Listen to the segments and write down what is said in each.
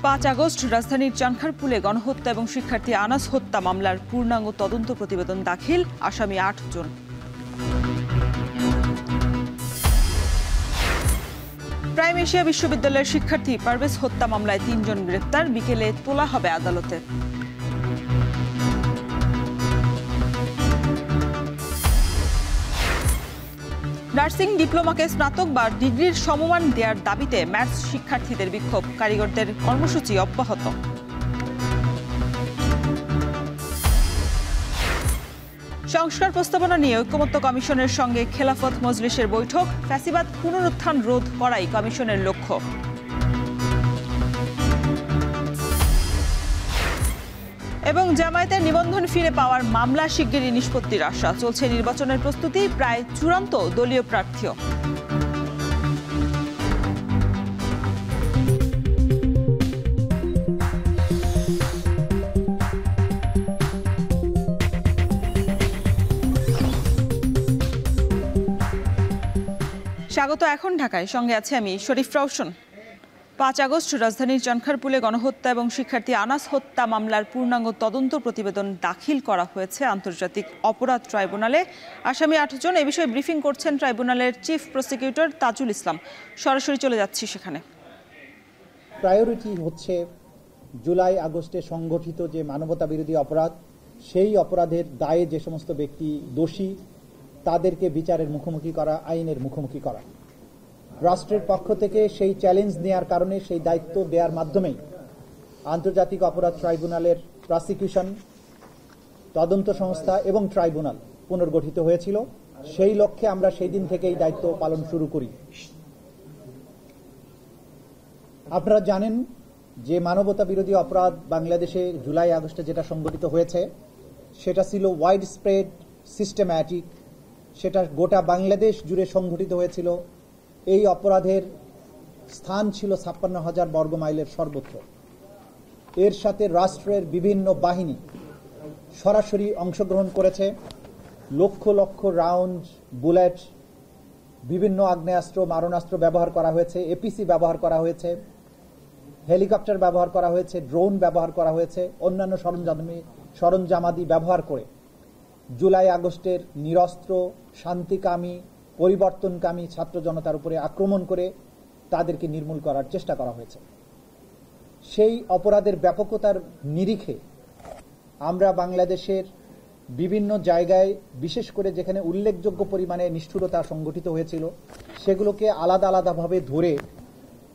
5 August রাজধানীর চানখারপুলে গণহত্যা এবং শিক্ষার্থী আনাস হত্যা মামলার পূর্ণাঙ্গ তদন্ত প্রতিবেদন দাখিল, আসামি 8 জন। প্রাইম এশিয়া বিশ্ববিদ্যালয়ের শিক্ষার্থী পারভেজ হত্যা মামলায় 3 জন গ্রেপ্তার, বিকেলে তোলা হবে আদালতে। নার্সিং ডিপ্লোমাকে স্নাতক বা ডিগ্রির সমমান দেওয়ার দাবিতে ম্যাথস শিক্ষার্থীদের বিক্ষোভ, কারিগরদের কর্মসূচি অব্যাহত। সংস্কার প্রস্তাবনা নিয়ে ঐকমত্য কমিশনের সঙ্গে খেলাফত মজলিসের বৈঠক, ফ্যাসিবাদ পুনরুত্থান রোধ করাই কমিশনের লক্ষ্য। এবং জামায়াতের নিবন্ধন ফিরে পাওয়ার মামলা শিগগিরই নিষ্পত্তির আশা, চলছে নির্বাচনের প্রস্তুতি, প্রায় চূড়ান্ত দলীয় প্রার্থীও। স্বাগত এখন ঢাকায়, সঙ্গে আছে আমি শরীফ রওশন। 5 আগস্ট রাজধানীর চানখারপুলে গণহত্যা এবং শিক্ষার্থী আনাস হত্যা মামলার পূর্ণাঙ্গ তদন্ত প্রতিবেদন দাখিল করা হয়েছে আন্তর্জাতিক অপরাধ ট্রাইব্যুনালে। আসামি 8 জন। এ বিষয়ে ব্রিফিং করছেন ট্রাইব্যুনালের চিফ প্রসিকিউটর তাজুল ইসলাম। সরাসরি চলে যাচ্ছি সেখানে। প্রায়োরিটি হচ্ছে জুলাই আগস্টে সংগঠিত যে মানবতা বিরোধী অপরাধ, সেই অপরাধের দায়ে যে সমস্ত ব্যক্তি দোষী তাদেরকে বিচারের মুখোমুখি করা, আইনের মুখোমুখি করা। রাষ্ট্রের পক্ষ থেকে সেই চ্যালেঞ্জ নেওয়ার কারণে, সেই দায়িত্ব দেওয়ার মাধ্যমেই আন্তর্জাতিক অপরাধ ট্রাইব্যুনালের প্রসিকিউশন, তদন্ত সংস্থা এবং ট্রাইব্যুনাল পুনর্গঠিত হয়েছিল। সেই লক্ষ্যে আমরা সেই দিন থেকেই দায়িত্ব পালন শুরু করি। আপনারা জানেন যে মানবতা বিরোধী অপরাধ বাংলাদেশে জুলাই আগস্টে যেটা সংগঠিত হয়েছে সেটা ছিল ওয়াইড স্প্রেড, সিস্টেম্যাটিক, সেটা গোটা বাংলাদেশ জুড়ে সংঘটিত হয়েছিল। এই অপরাধের স্থান ছিল 56,000 বর্গ মাইলের সর্বত্র। এর সাথে রাষ্ট্রের বিভিন্ন বাহিনী সরাসরি অংশগ্রহণ করেছে। লক্ষ লক্ষ রাউন্ড, বুলেট, বিভিন্ন আগ্নেয়াস্ত্র, মারণাস্ত্র ব্যবহার করা হয়েছে, এপিসি ব্যবহার করা হয়েছে, হেলিকপ্টার ব্যবহার করা হয়েছে, ড্রোন ব্যবহার করা হয়েছে, অন্যান্য সরঞ্জামাদি ব্যবহার করে জুলাই আগস্টের নিরস্ত্র, শান্তিকামী, পরিবর্তনকামী ছাত্র জনতার উপরে আক্রমণ করে তাদেরকে নির্মূল করার চেষ্টা করা হয়েছে। সেই অপরাধের ব্যাপকতার নিরিখে আমরা বাংলাদেশের বিভিন্ন জায়গায়, বিশেষ করে যেখানে উল্লেখযোগ্য পরিমাণে নিষ্ঠুরতা সংগঠিত হয়েছিল, সেগুলোকে আলাদা আলাদাভাবে ধরে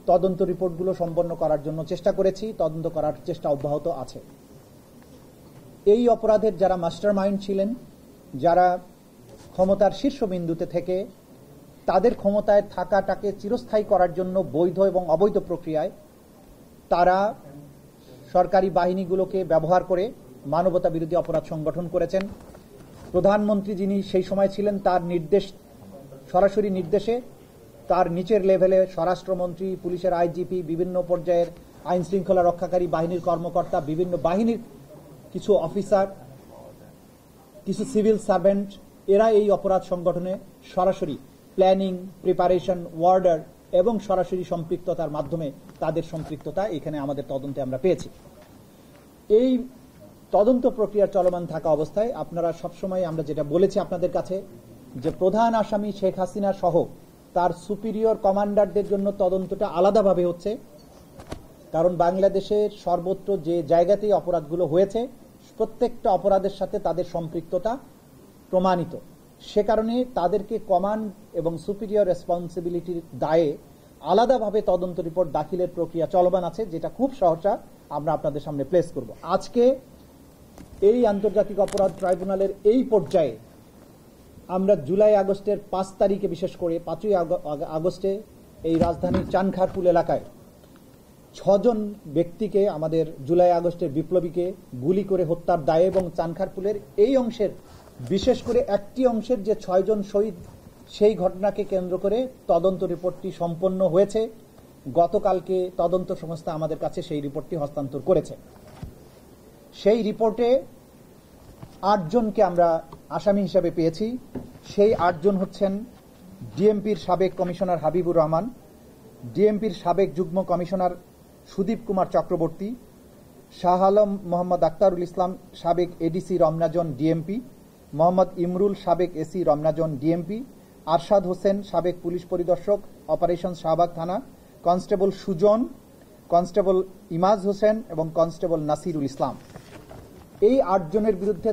তদন্ত রিপোর্টগুলো সম্পন্ন করার জন্য চেষ্টা করেছি। তদন্ত করার চেষ্টা অব্যাহত আছে। এই অপরাধের যারা মাস্টার মাইন্ড ছিলেন, যারা ক্ষমতার শীর্ষবিন্দুতে থেকে তাদের ক্ষমতায় থাকাটাকে চিরস্থায়ী করার জন্য বৈধ এবং অবৈধ প্রক্রিয়ায় তারা সরকারি বাহিনীগুলোকে ব্যবহার করে মানবতা বিরোধী অপরাধ সংগঠন করেছেন। প্রধানমন্ত্রী যিনি সেই সময় ছিলেন, তার সরাসরি নির্দেশে তার নিচের লেভেলে স্বরাষ্ট্রমন্ত্রী, পুলিশের আইজিপি, বিভিন্ন পর্যায়ের আইন শৃঙ্খলা রক্ষাকারী বাহিনীর কর্মকর্তা, বিভিন্ন বাহিনীর কিছু অফিসার, কিছু সিভিল সার্ভেন্ট, এরা এই অপরাধ সংগঠনে সরাসরি প্ল্যানিং, প্রিপারেশন, ওয়ার্ডার এবং সরাসরি সম্পৃক্ততার মাধ্যমে তাদের সম্পৃক্ততা এখানে আমাদের তদন্তে আমরা পেয়েছি। এই তদন্ত প্রক্রিয়া চলমান থাকা অবস্থায় আপনারা সবসময়, আমরা যেটা বলেছি আপনাদের কাছে, যে প্রধান আসামি শেখ হাসিনা সহ তার সুপিরিয়র কমান্ডারদের জন্য তদন্তটা আলাদাভাবে হচ্ছে। কারণ বাংলাদেশের সর্বত্র যে জায়গাতেই অপরাধগুলো হয়েছে, প্রত্যেকটা অপরাধের সাথে তাদের সম্পৃক্ততা প্রমাণিত। সে কারণে তাদেরকে কমান্ড এবং সুপিরিয়র রেসপন্সিবিলিটির দায়ে আলাদাভাবে তদন্ত রিপোর্ট দাখিলের প্রক্রিয়া চলমান আছে, যেটা খুব সহসা আমরা আপনাদের সামনে প্লেস করব। আজকে এই আন্তর্জাতিক অপরাধ ট্রাইব্যুনালের এই পর্যায়ে আমরা জুলাই আগস্টের 5 তারিখে, বিশেষ করে 5ই আগস্টে এই রাজধানীর চানখারপুল এলাকায় 6 জন ব্যক্তিকে, আমাদের জুলাই আগস্টের বিপ্লবীকে গুলি করে হত্যার দায়ে এবং চানখারপুলের এই অংশের, বিশেষ করে একটি অংশের যে 6 জন শহীদ, সেই ঘটনাকে কেন্দ্র করে তদন্ত রিপোর্টটি সম্পন্ন হয়েছে। গতকালকে তদন্ত সংস্থা আমাদের কাছে সেই রিপোর্টটি হস্তান্তর করেছে। সেই রিপোর্টে 8 জনকে আমরা আসামি হিসেবে পেয়েছি। সেই 8 জন হচ্ছেন ডিএমপির সাবেক কমিশনার হাবিবুর রহমান, ডিএমপির সাবেক যুগ্ম কমিশনার সুদীপ কুমার চক্রবর্তী, শাহ আলম মোহাম্মদ আক্তারুল ইসলাম সাবেক এডিসি রমনাজন ডিএমপি, মোহাম্মদ ইমরুল সাবেক এসি রমনাজন ডিএমপি, আরশাদ হোসেন সাবেক পুলিশ পরিদর্শক অপারেশন শাহবাগ থানা, কনস্টেবল সুজন, কনস্টেবল ইমাজ হোসেন এবং কনস্টেবল নাসিরুল ইসলাম। এই 8 জনের বিরুদ্ধে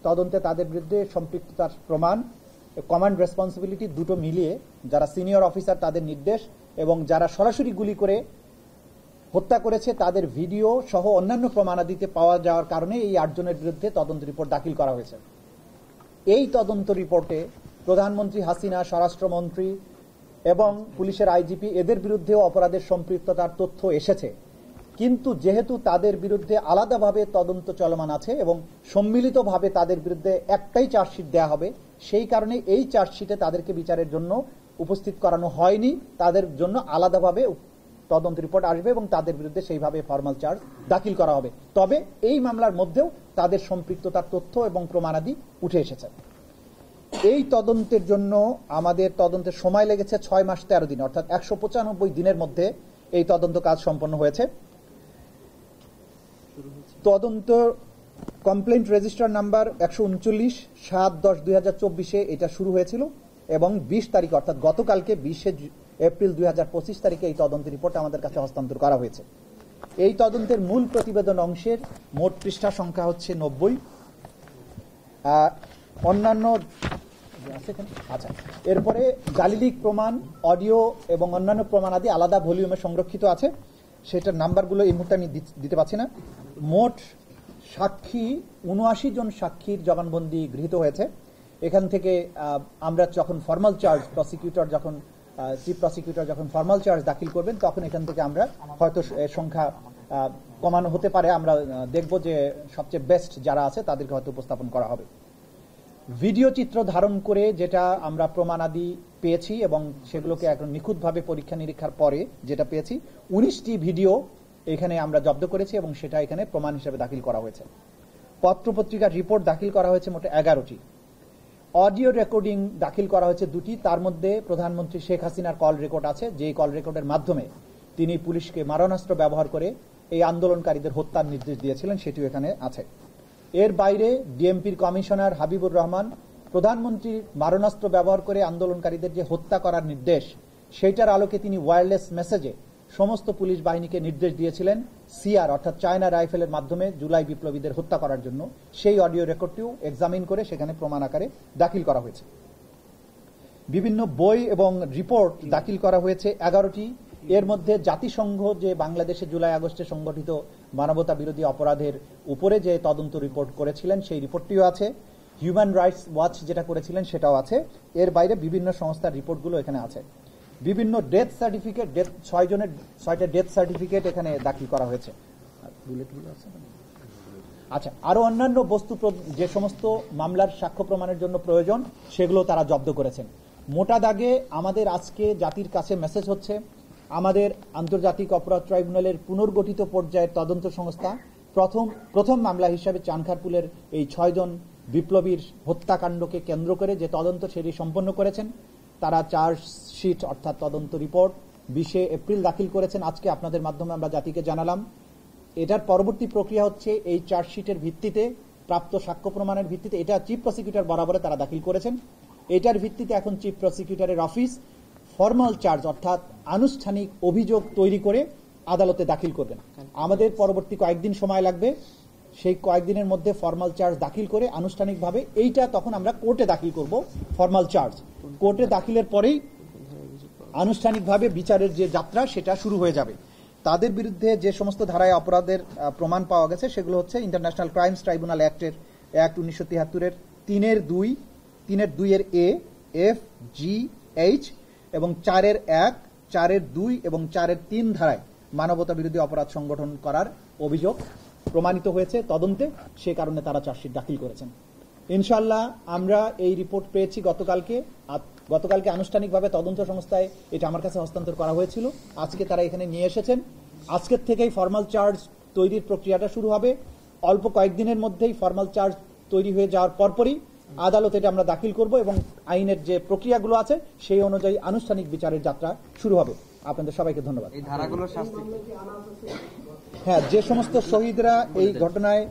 তদন্তে তাদের বিরুদ্ধে সম্পৃক্ততার প্রমাণ, কমান্ড রেসপন্সিবিলিটি দুটো মিলিয়ে যারা সিনিয়র অফিসার তাদের নির্দেশ এবং যারা সরাসরি গুলি করে হত্যা করেছে তাদের ভিডিও সহ অন্যান্য প্রমাণাদিতে পাওয়া যাওয়ার কারণে এই 8 জনের বিরুদ্ধে তদন্ত রিপোর্ট দাখিল করা হয়েছে। এই তদন্ত রিপোর্টে প্রধানমন্ত্রী হাসিনা, স্বরাষ্ট্রমন্ত্রী এবং পুলিশের আইজিপি এদের বিরুদ্ধেও অপরাধের সম্পৃক্ততার তথ্য এসেছে, কিন্তু যেহেতু তাদের বিরুদ্ধে আলাদাভাবে তদন্ত চলমান আছে এবং সম্মিলিতভাবে তাদের বিরুদ্ধে একটাই চার্জশিট দেয়া হবে, সেই কারণে এই চার্জশিটে তাদেরকে বিচারের জন্য উপস্থিত করানো হয়নি। তাদের জন্য আলাদাভাবে তদন্ত রিপোর্ট আসবে এবং তাদের বিরুদ্ধে সেইভাবে ফর্মাল চার্জ দাখিল করা হবে। তবে এই মামলার মধ্যেও তাদের সম্পৃক্ততার তথ্য এবং প্রমাণাদি উঠে এসেছে। এই তদন্তের জন্য আমাদের তদন্তের সময় লেগেছে 6 মাস 13 দিন, অর্থাৎ 195 দিনের মধ্যে এই তদন্ত কাজ সম্পন্ন হয়েছে। তদন্ত কমপ্লেন্ট রেজিস্টার নাম্বার 139 7/10/2024 এটা শুরু হয়েছিল এবং 20 তারিখ অর্থাৎ গতকালকে 20 এপ্রিল 2025 তারিখে এই তদন্ত রিপোর্ট আমাদের কাছে হস্তান্তর করা হয়েছে। এই তদন্তের মূল প্রতিবেদন অংশের মোট পৃষ্ঠা সংখ্যা হচ্ছে 90। অন্যান্য আচ্ছা, এরপরে জালিলিক প্রমাণ, অডিও এবং অন্যান্য প্রমাণাদি আলাদা ভলিউমে সংরক্ষিত আছে, সেটার নাম্বারগুলো এই মুহূর্তে আমি দিতে পারছি না। মোট সাক্ষী 79 জন সাক্ষীর জবানবন্দি গৃহীত হয়েছে। এখান থেকে আমরা যখন ফর্মাল চার্জ চিফ প্রসিকিউটর যখন ফর্মাল চার্জ দাখিল করবেন তখন এখান থেকে আমরা হয়তো সংখ্যা কমানো হতে পারে। আমরা দেখব যে সবচেয়ে বেস্ট যারা আছে তাদেরকে হয়তো উপস্থাপন করা হবে। ভিডিও চিত্র ধারণ করে যেটা আমরা প্রমাণাদি পেয়েছি এবং সেগুলোকে এখন নিখুঁতভাবে পরীক্ষা নিরীক্ষার পরে যেটা পেয়েছি, 19টি ভিডিও এখানে আমরা জব্দ করেছি এবং সেটা এখানে প্রমাণ হিসেবে দাখিল করা হয়েছে। পত্রপত্রিকার রিপোর্ট দাখিল করা হয়েছে মোট 11টি। অডিও রেকর্ডিং দাখিল করা হয়েছে 2টি, তার মধ্যে প্রধানমন্ত্রী শেখ হাসিনার কল রেকর্ড আছে, যেই কল রেকর্ডের মাধ্যমে তিনি পুলিশকে মারণাস্ত্র ব্যবহার করে এই আন্দোলনকারীদের হত্যার নির্দেশ দিয়েছিলেন, সেটিও এখানে আছে। এর বাইরে ডিএমপির কমিশনার হাবিবুর রহমান প্রধানমন্ত্রীর মারণাস্ত্র ব্যবহার করে আন্দোলনকারীদের যে হত্যা করার নির্দেশ, সেইটার আলোকে তিনি ওয়্যারলেস মেসেজে সমস্ত পুলিশ বাহিনীকে নির্দেশ দিয়েছিলেন সিআর অর্থাৎ চায়না রাইফেলের মাধ্যমে জুলাই বিপ্লবীদের হত্যা করার জন্য। সেই অডিও রেকর্ডটিও এক্সামিন করে সেখানে প্রমাণ আকারে দাখিল করা হয়েছে। বিভিন্ন বই এবং রিপোর্ট দাখিল করা হয়েছে 11টি। এর মধ্যে জাতিসংঘ যে বাংলাদেশে জুলাই আগস্টে সংগঠিত মানবতা বিরোধী অপরাধের উপরে যে তদন্ত রিপোর্ট করেছিলেন সেই রিপোর্টটিও আছে। হিউম্যান রাইটস ওয়াচ যেটা করেছিলেন সেটাও আছে। এর বাইরে বিভিন্ন সংস্থার রিপোর্টগুলো এখানে আছে। বিভিন্ন ডেথ সার্টিফিকেট, 6টা ডেথ সার্টিফিকেট এখানে দাখিল করা হয়েছে। আচ্ছা, আরো অন্যান্য বস্তু যে সমস্ত মামলার সাক্ষ্য প্রমাণের জন্য প্রয়োজন সেগুলো তারা জব্দ করেছেন। মোটা দাগে আমাদের আজকে জাতির কাছে মেসেজ হচ্ছে, আমাদের আন্তর্জাতিক অপরাধ ট্রাইব্যুনালের পুনর্গঠিত পর্যায়ের তদন্ত সংস্থা প্রথম মামলা হিসাবে চানখারপুলের এই 6 জন বিপ্লবীর হত্যাকাণ্ডকে কেন্দ্র করে যে তদন্ত সেটি সম্পন্ন করেছেন। তারা চার্জশিট অর্থাৎ তদন্ত রিপোর্ট 20 এপ্রিল দাখিল করেছেন। আজকে আপনাদের মাধ্যমে আমরা জাতিকে জানালাম। এটার পরবর্তী প্রক্রিয়া হচ্ছে এই চার্জশিটের ভিত্তিতে প্রাপ্ত সাক্ষ্য প্রমাণের ভিত্তিতে, এটা চিফ প্রসিকিউটর বরাবরে তারা দাখিল করেছেন। এটার ভিত্তিতে এখন চিফ প্রসিকিউটরের অফিস ফর্মাল চার্জ অর্থাৎ আনুষ্ঠানিক অভিযোগ তৈরি করে আদালতে দাখিল করবেন। আমাদের পরবর্তী কয়েকদিন সময় লাগবে। সেই কয়েকদিনের মধ্যে ফর্মাল চার্জ দাখিল করে আনুষ্ঠানিকভাবে এইটা তখন আমরা কোর্টে দাখিল করব। ফর্মাল চার্জ কোর্টে দাখিলের পরেই আনুষ্ঠানিকভাবে বিচারের যে যাত্রা সেটা শুরু হয়ে যাবে। তাদের বিরুদ্ধে যে সমস্ত ধারায় অপরাধের প্রমাণ পাওয়া গেছে সেগুলো হচ্ছে ইন্টারন্যাশনাল ক্রাইমস ট্রাইব্যুনাল অ্যাক্টের 1973-এর 3-2 এ, এফ, জি, এইচ এবং 4-1, 4-2 এবং 4-3 ধারায় মানবতা বিরোধী অপরাধ সংগঠন করার অভিযোগ প্রমাণিত হয়েছে তদন্তে, সে কারণে তারা চার্জশিট দাখিল করেছেন। ইনশাআল্লাহ আমরা এই রিপোর্ট পেয়েছি গতকালকে আনুষ্ঠানিকভাবে তদন্ত সংস্থায় এটা আমার কাছে হস্তান্তর করা হয়েছিল। আজকে তারা এখানে নিয়ে এসেছেন। আজকের থেকেই ফর্মাল চার্জ তৈরির প্রক্রিয়াটা শুরু হবে। অল্প কয়েকদিনের মধ্যেই ফর্মাল চার্জ তৈরি হয়ে যাওয়ার পরপরই আদালতে এটা আমরা দাখিল করব এবং আইনের যে প্রক্রিয়াগুলো আছে সেই অনুযায়ী আনুষ্ঠানিক বিচারের যাত্রা শুরু হবে। আপনাদের সবাইকে ধন্যবাদ। এই ধারাগুলোর শাস্তি হ্যাঁ, যে সমস্ত শহীদরা এই ঘটনায়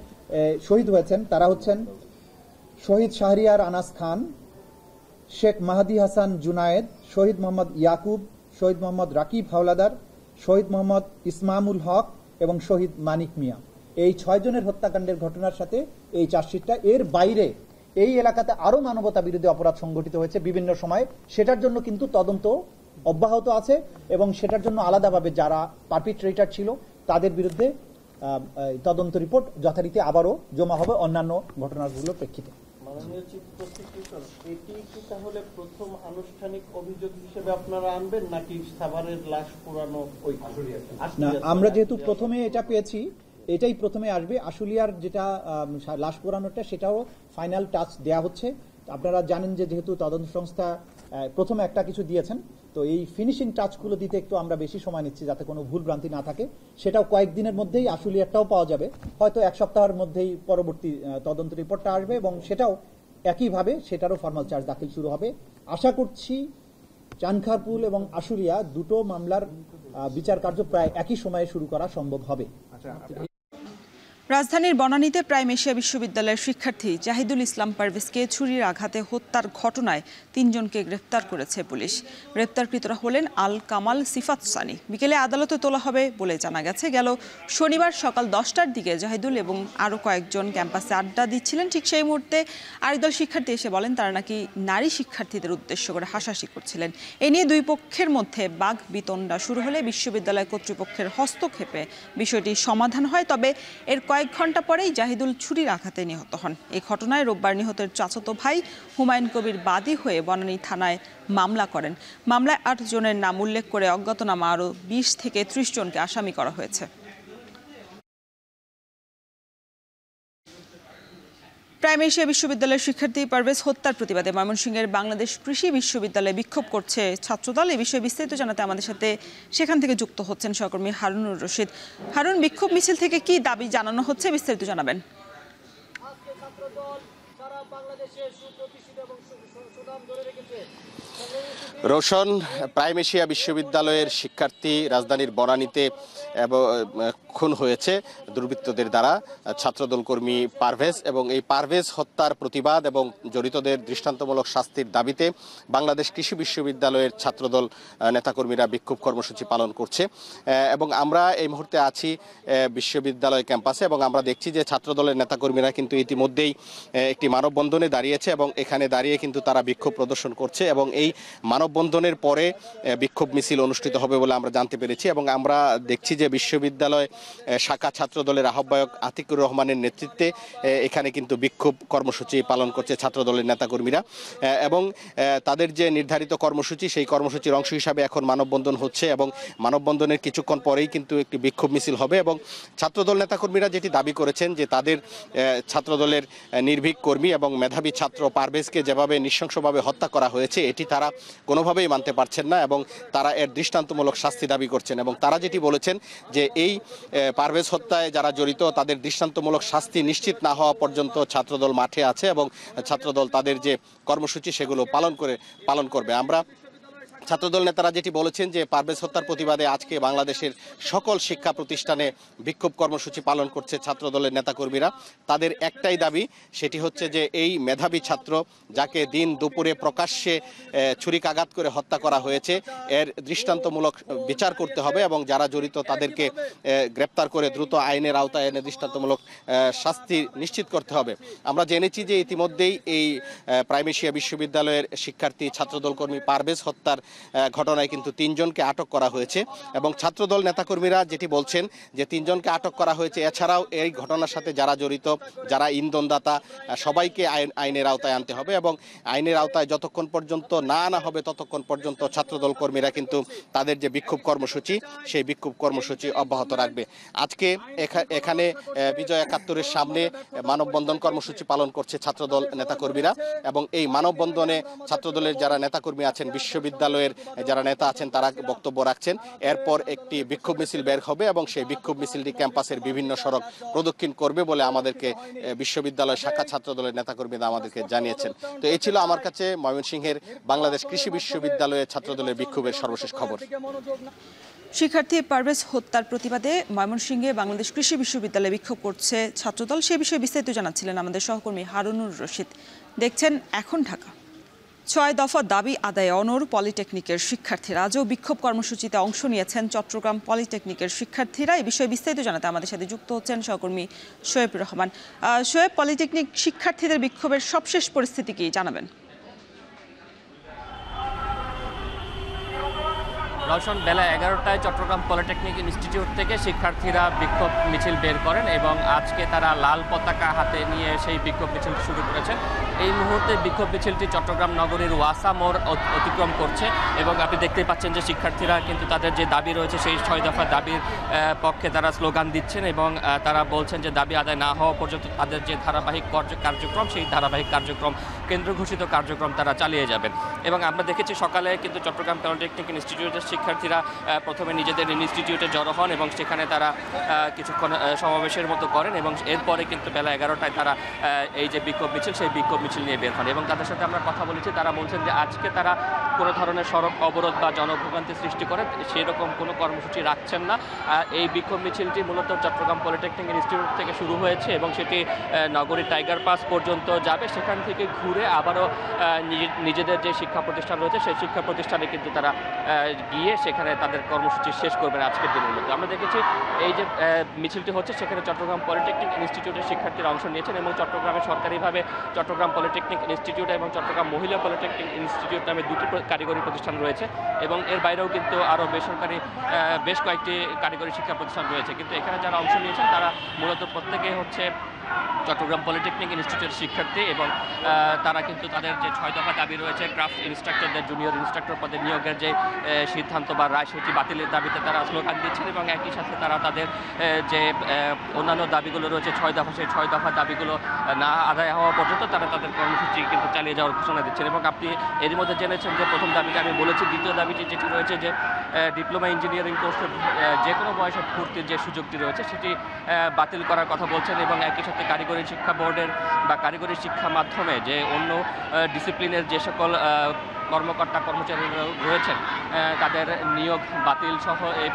শহীদ হয়েছেন তারা হচ্ছেন শহীদ শাহরিয়ার আনাস খান, শেখ মাহাদি হাসান জুনায়েদ, শহীদ মোহাম্মদ ইয়াকুব, শহীদ মোহাম্মদ রাকিব হাওলাদার, শহীদ মোহাম্মদ ইসমামুল হক এবং শহীদ মানিক মিয়া। এই 6 জনের হত্যাকাণ্ডের ঘটনার সাথে এই চার্জশিটটা, এর বাইরে এই এলাকাতে আরো মানবতা বিরোধী অপরাধ সংঘটিত হয়েছে বিভিন্ন সময়, সেটার জন্য কিন্তু তদন্ত অব্যাহত আছে এবং সেটার জন্য আলাদাভাবে যারা পারপিট্রেটর ছিল তাদের বিরুদ্ধে তদন্ত রিপোর্ট যথারীতি আবারও জমা হবে অন্যান্য ঘটনাগুলোর প্রেক্ষিতে। মাননীয় চিফ প্রসিকিউটর, এটি কি তাহলে প্রথম আনুষ্ঠানিক অভিযোগ হিসেবে আপনারা আনবেন নাকি সাভারের লাশ পুরানো ওই না, আমরা যেহেতু প্রথমে এটা পেয়েছি এটাই প্রথমে আসবে। আশুলিয়ার যেটা লাশ পোড়ানোটা সেটাও ফাইনাল টাচ দেয়া হচ্ছে। আপনারা জানেন যে যেহেতু তদন্ত সংস্থা প্রথমে একটা কিছু দিয়েছেন, তো এই ফিনিশিং টাচগুলো দিতে একটু আমরা বেশি সময় নিচ্ছি যাতে কোনো ভুল ভ্রান্তি না থাকে। সেটাও কয়েকদিনের মধ্যেই আশুলিয়ারটাও পাওয়া যাবে, হয়তো 1 সপ্তাহের মধ্যেই পরবর্তী তদন্ত রিপোর্টটা আসবে এবং সেটাও একইভাবে সেটারও ফর্মাল চার্জ দাখিল শুরু হবে। আশা করছি চানখারপুল এবং আশুলিয়া দুটো মামলার বিচার কার্য প্রায় একই সময়ে শুরু করা সম্ভব হবে। রাজধানীর বনানীতে প্রাইম এশিয়া বিশ্ববিদ্যালয়ের শিক্ষার্থী জাহিদুল ইসলাম পারভেজকে ছুরির আঘাতে হত্যার ঘটনায় 3 জনকে গ্রেফতার করেছে পুলিশ। গ্রেফতারকৃতরা হলেন আল কামাল, সিফাত সানি। বিকেলে আদালতে তোলা হবে বলে জানা গেছে। গেল শনিবার সকাল 10টার দিকে জাহিদুল এবং আরও কয়েকজন ক্যাম্পাসে আড্ডা দিচ্ছিলেন। ঠিক সেই মুহূর্তে আরেকদল শিক্ষার্থী এসে বলেন তারা নাকি নারী শিক্ষার্থীদের উদ্দেশ্য করে হাসাহাসি করছিলেন। এ নিয়ে দুই পক্ষের মধ্যে বাঘ বিতণ্ডা শুরু হলে বিশ্ববিদ্যালয় কর্তৃপক্ষের হস্তক্ষেপে বিষয়টি সমাধান হয়। তবে এর কয়েক ঘন্টা পরেই জাহিদুল ছুরির আঘাতে নিহত হন। এই ঘটনায় রোববার নিহতের চাচাতো ভাই হুমায়ুন কবির বাদী হয়ে বনানী থানায় মামলা করেন। মামলায় 8 জনের নাম উল্লেখ করে অজ্ঞাতনামা আরও 20 থেকে 30 জনকে আসামি করা হয়েছে। প্রাইম এশিয়া বিশ্ববিদ্যালয়ের শিক্ষার্থী পারভেজ হত্যার প্রতিবাদে ময়মনসিংহের বাংলাদেশ কৃষি বিশ্ববিদ্যালয়ে বিক্ষোভ করছে ছাত্রদল। এই বিষয়ে বিস্তারিত জানাতে আমাদের সাথে সেখান থেকে যুক্ত হচ্ছেন সহকর্মী হারুনুর রশিদ। হারুন, বিক্ষোভ মিছিল থেকে কি দাবি জানানো হচ্ছে, বিস্তারিত জানাবেন। রোশন, প্রাইম এশিয়া বিশ্ববিদ্যালয়ের শিক্ষার্থী রাজধানীর বনানীতে খুন হয়েছে দুর্বৃত্তদের দ্বারা ছাত্রদল কর্মী পারভেজ, এবং এই পারভেজ হত্যার প্রতিবাদ এবং জড়িতদের দৃষ্টান্তমূলক শাস্তির দাবিতে বাংলাদেশ কৃষি বিশ্ববিদ্যালয়ের ছাত্রদল নেতাকর্মীরা বিক্ষোভ কর্মসূচি পালন করছে। এবং আমরা এই মুহূর্তে আছি বিশ্ববিদ্যালয় ক্যাম্পাসে এবং আমরা দেখছি যে ছাত্রদলের নেতাকর্মীরা কিন্তু ইতিমধ্যেই একটি মানববন্ধনে দাঁড়িয়েছে এবং এখানে দাঁড়িয়ে কিন্তু তারা বিক্ষোভ প্রদর্শন করছে এবং এই মানববন্ধনের পরে বিক্ষোভ মিছিল অনুষ্ঠিত হবে বলে আমরা জানতে পেরেছি। এবং আমরা দেখছি যে বিশ্ববিদ্যালয় শাখা ছাত্রদলের আহ্বায়ক আতিকুর রহমানের নেতৃত্বে এখানে কিন্তু বিক্ষোভ কর্মসূচি পালন করছে ছাত্রদলের নেতাকর্মীরা এবং তাদের যে নির্ধারিত কর্মসূচি সেই কর্মসূচির অংশ হিসাবে এখন মানববন্ধন হচ্ছে এবং মানববন্ধনের কিছুক্ষণ পরেই কিন্তু একটি বিক্ষোভ মিছিল হবে। এবং ছাত্রদল নেতাকর্মীরা যেটি দাবি করেছেন যে তাদের ছাত্রদলের নির্ভীক কর্মী এবং মেধাবী ছাত্র পারভেজকে যেভাবে নৃশংসভাবে হত্যা করা হয়েছে এটি তারা কোনোভাবেই মানতে পারছেন না এবং তারা এর দৃষ্টান্তমূলক শাস্তি দাবি করছেন। এবং তারা যেটি বলেছেন যে এই পারভেজ হত্যায় যারা জড়িত তাদের দৃষ্টান্তমূলক শাস্তি নিশ্চিত না হওয়া পর্যন্ত ছাত্রদল মাঠে আছে এবং ছাত্রদল তাদের যে কর্মসূচি সেগুলো পালন করবে। আমরা ছাত্রদল নেতারা যেটি বলেছেন যে পারভেজ হত্যার প্রতিবাদে আজকে বাংলাদেশের সকল শিক্ষা প্রতিষ্ঠানে বিক্ষোভ কর্মসূচি পালন করছে ছাত্রদলের নেতাকর্মীরা। তাদের একটাই দাবি, সেটি হচ্ছে যে এই মেধাবী ছাত্র যাকে দিন দুপুরে প্রকাশ্যে ছুরিকাঘাত করে হত্যা করা হয়েছে এর দৃষ্টান্তমূলক বিচার করতে হবে এবং যারা জড়িত তাদেরকে গ্রেপ্তার করে দ্রুত আইনের আওতায় এনে দৃষ্টান্তমূলক শাস্তি নিশ্চিত করতে হবে। আমরা জেনেছি যে ইতিমধ্যেই এই প্রাইম এশিয়া বিশ্ববিদ্যালয়ের শিক্ষার্থী ছাত্রদল কর্মী পারভেজ হত্যার ঘটনায় কিন্তু 3 জনকে আটক করা হয়েছে এবং ছাত্রদল নেতাকর্মীরা যেটি বলছেন যে 3 জনকে আটক করা হয়েছে। এছাড়াও এই ঘটনার সাথে যারা জড়িত, যারা ইন্ধনদাতা, সবাইকে আইনের আওতায় আনতে হবে এবং আইনের আওতায় যতক্ষণ পর্যন্ত না আনা হবে ততক্ষণ পর্যন্ত ছাত্রদল কর্মীরা কিন্তু তাদের যে বিক্ষোভ কর্মসূচি সেই বিক্ষোভ কর্মসূচি অব্যাহত রাখবে। আজকে এখানে বিজয় ৭১-এর সামনে মানববন্ধন কর্মসূচি পালন করছে ছাত্রদল নেতাকর্মীরা এবং এই মানববন্ধনে ছাত্রদলের যারা নেতাকর্মী আছেন বিশ্ববিদ্যালয়ের বিশ্ববিদ্যালয়ের যারা নেতা আছেন তারা বক্তব্য রাখছেন। এরপর একটি বিক্ষোভ মিছিল বের হবে এবং সেই বিক্ষোভ মিছিলটি ক্যাম্পাসের বিভিন্ন সড়ক প্রদক্ষিণ করবে বলে আমাদেরকে বিশ্ববিদ্যালয় শাখা ছাত্র দলের নেতাকর্মীরা আমাদেরকে জানিয়েছেন। তো এই ছিল আমার কাছে ময়মনসিংহের বাংলাদেশ কৃষি বিশ্ববিদ্যালয়ের ছাত্রদলের বিক্ষোভের সর্বশেষ খবর। শিক্ষার্থী পারভেজ হত্যার প্রতিবাদে ময়মনসিংহে বাংলাদেশ কৃষি বিশ্ববিদ্যালয়ে বিক্ষোভ করছে ছাত্রদল। সে বিষয়ে বিস্তারিত জানাচ্ছিলেন আমাদের সহকর্মী হারুনুর রশিদ। দেখছেন এখন ঢাকা। ৬ দফা দাবি আদায়ে অনড় পলিটেকনিকের শিক্ষার্থীরা। আজও বিক্ষোভ কর্মসূচিতে অংশ নিয়েছেন চট্টগ্রাম পলিটেকনিকের শিক্ষার্থীরা। এই বিষয়ে বিস্তারিত জানাতে আমাদের সাথে যুক্ত হচ্ছেন সহকর্মী শোয়েব রহমান। শোয়েব, পলিটেকনিক শিক্ষার্থীদের বিক্ষোভের সবশেষ পরিস্থিতি কি জানাবেন? রওশন, বেলা 11টায় চট্টগ্রাম পলিটেকনিক ইনস্টিটিউট থেকে শিক্ষার্থীরা বিক্ষোভ মিছিল বের করেন এবং আজকে তারা লাল পতাকা হাতে নিয়ে সেই বিক্ষোভ মিছিল শুরু করেছেন। এই মুহূর্তে বিক্ষোভ মিছিলটি চট্টগ্রাম নগরীর ওয়াসা মোড় অতিক্রম করছে এবং আপনি দেখতেই পাচ্ছেন যে শিক্ষার্থীরা কিন্তু তাদের যে দাবি রয়েছে সেই ৬ দফা দাবির পক্ষে তারা স্লোগান দিচ্ছেন এবং তারা বলছেন যে দাবি আদায় না হওয়া পর্যন্ত তাদের যে ধারাবাহিক কার্যক্রম সেই ধারাবাহিক কার্যক্রম কেন্দ্র ঘোষিত কার্যক্রম তারা চালিয়ে যাবেন। এবং আমরা দেখেছি সকালে কিন্তু চট্টগ্রাম পলিটেকনিক ইনস্টিটিউটের শিক্ষার্থীরা প্রথমে নিজেদের ইনস্টিটিউটে জড়ো হন এবং সেখানে তারা কিছুক্ষণ সমাবেশের মতো করেন এবং এরপরে কিন্তু বেলা 11টায় তারা এই যে বিক্ষোভ মিছিল সেই বিক্ষোভ মিছিল নিয়ে বের হন। এবং তাদের সাথে আমরা কথা বলেছি, তারা বলছেন যে আজকে তারা কোনো ধরনের সড়ক অবরোধ বা জনভোগান্তি সৃষ্টি করে সেরকম কোনো কর্মসূচি রাখছেন না। এই বিক্ষোভ মিছিলটি মূলত চট্টগ্রাম পলিটেকনিক ইনস্টিটিউট থেকে শুরু হয়েছে এবং সেটি নগরীর টাইগার পাস পর্যন্ত যাবে। সেখান থেকে ঘুরে আবারও নিজেদের যে শিক্ষা প্রতিষ্ঠান রয়েছে সেই শিক্ষা প্রতিষ্ঠানে কিন্তু তারা গিয়ে সেখানে তাদের কর্মসূচি শেষ করবেন আজকের দিনের মধ্যে। আমরা দেখেছি এই যে মিছিলটি হচ্ছে সেখানে চট্টগ্রাম পলিটেকনিক ইনস্টিটিউটের শিক্ষার্থীরা অংশ নিয়েছেন এবং চট্টগ্রামে সরকারিভাবে চট্টগ্রাম পলিটেকনিক ইনস্টিটিউট এবং চট্টগ্রাম মহিলা পলিটেকনিক ইনস্টিটিউট নামে দুটি কারিগরি প্রতিষ্ঠান রয়েছে এবং এর বাইরেও কিন্তু আরও বেসরকারি বেশ কয়েকটি কারিগরি শিক্ষা প্রতিষ্ঠান রয়েছে। কিন্তু এখানে যারা অংশ নিয়েছেন তারা মূলত প্রত্যেকেই হচ্ছে চট্টগ্রাম পলিটেকনিক ইনস্টিটিউটের শিক্ষার্থী এবং তারা কিন্তু তাদের যে ৬ দফা দাবি রয়েছে ক্রাফট ইনস্ট্রাক্টরদের জুনিয়র ইনস্ট্রাক্টর পদে নিয়োগের যে সিদ্ধান্ত বা রায় সেটি বাতিলের দাবিতে তারা স্লোগান দিচ্ছেন এবং একই সাথে তারা তাদের যে অন্যান্য দাবিগুলো রয়েছে ৬ দফা, সেই ৬ দফা দাবিগুলো না আদায় হওয়া পর্যন্ত তারা তাদের কর্মসূচি কিন্তু চালিয়ে যাওয়ার ঘোষণা দিচ্ছেন। এবং আপনি এরই মধ্যে জেনেছেন যে প্রথম দাবিটা আমি বলেছি, দ্বিতীয় দাবিটি যেটি রয়েছে যে ডিপ্লোমা ইঞ্জিনিয়ারিং কোর্সের যে কোনো বয়সে ভর্তির যে সুযোগটি রয়েছে সেটি বাতিল করার কথা বলছেন এবং একই সাথে কারিগরি শিক্ষা বোর্ডের বা কারিগরি শিক্ষা মাধ্যমে যে অন্য ডিসিপ্লিনের যে সকল কর্মকর্তা কর্মচারী রয়েছেন তাদের নিয়োগ বাতিল সহ এই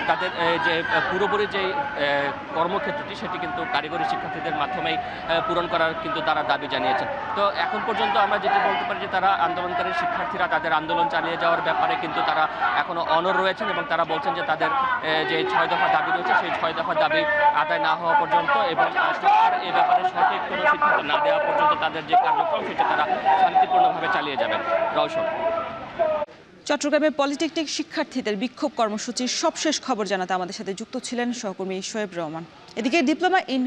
তাদের যে পুরোপুরি যে কর্মক্ষেত্রটি সেটি কিন্তু কারিগরি শিক্ষার্থীদের মাধ্যমেই পূরণ করার কিন্তু তারা দাবি জানিয়েছেন। তো এখন পর্যন্ত আমরা যেটি বলতে পারি যে তারা আন্দোলনকারী শিক্ষার্থীরা তাদের আন্দোলন চালিয়ে যাওয়ার ব্যাপারে কিন্তু তারা এখনও অনড় রয়েছেন এবং তারা বলছেন যে তাদের যে ৬ দফা দাবি রয়েছে সেই ৬ দফা দাবি আদায় না হওয়া পর্যন্ত এবং সরকার এ ব্যাপারে সঠিক কোনো সিদ্ধান্ত না দেওয়া পর্যন্ত তাদের যে কার্যক্রম সেটা তারা শান্তিপূর্ণভাবে চালিয়ে যাবেন। রওশন। চট্টগ্রামে পলিটেকনিক শিক্ষার্থীদের বিক্ষোভ কর্মসূচির সবশেষ খবর জানাতে আমাদের সাথে যুক্ত ছিলেন সহকর্মী শোয়েব রহমান। এদিকে diploma in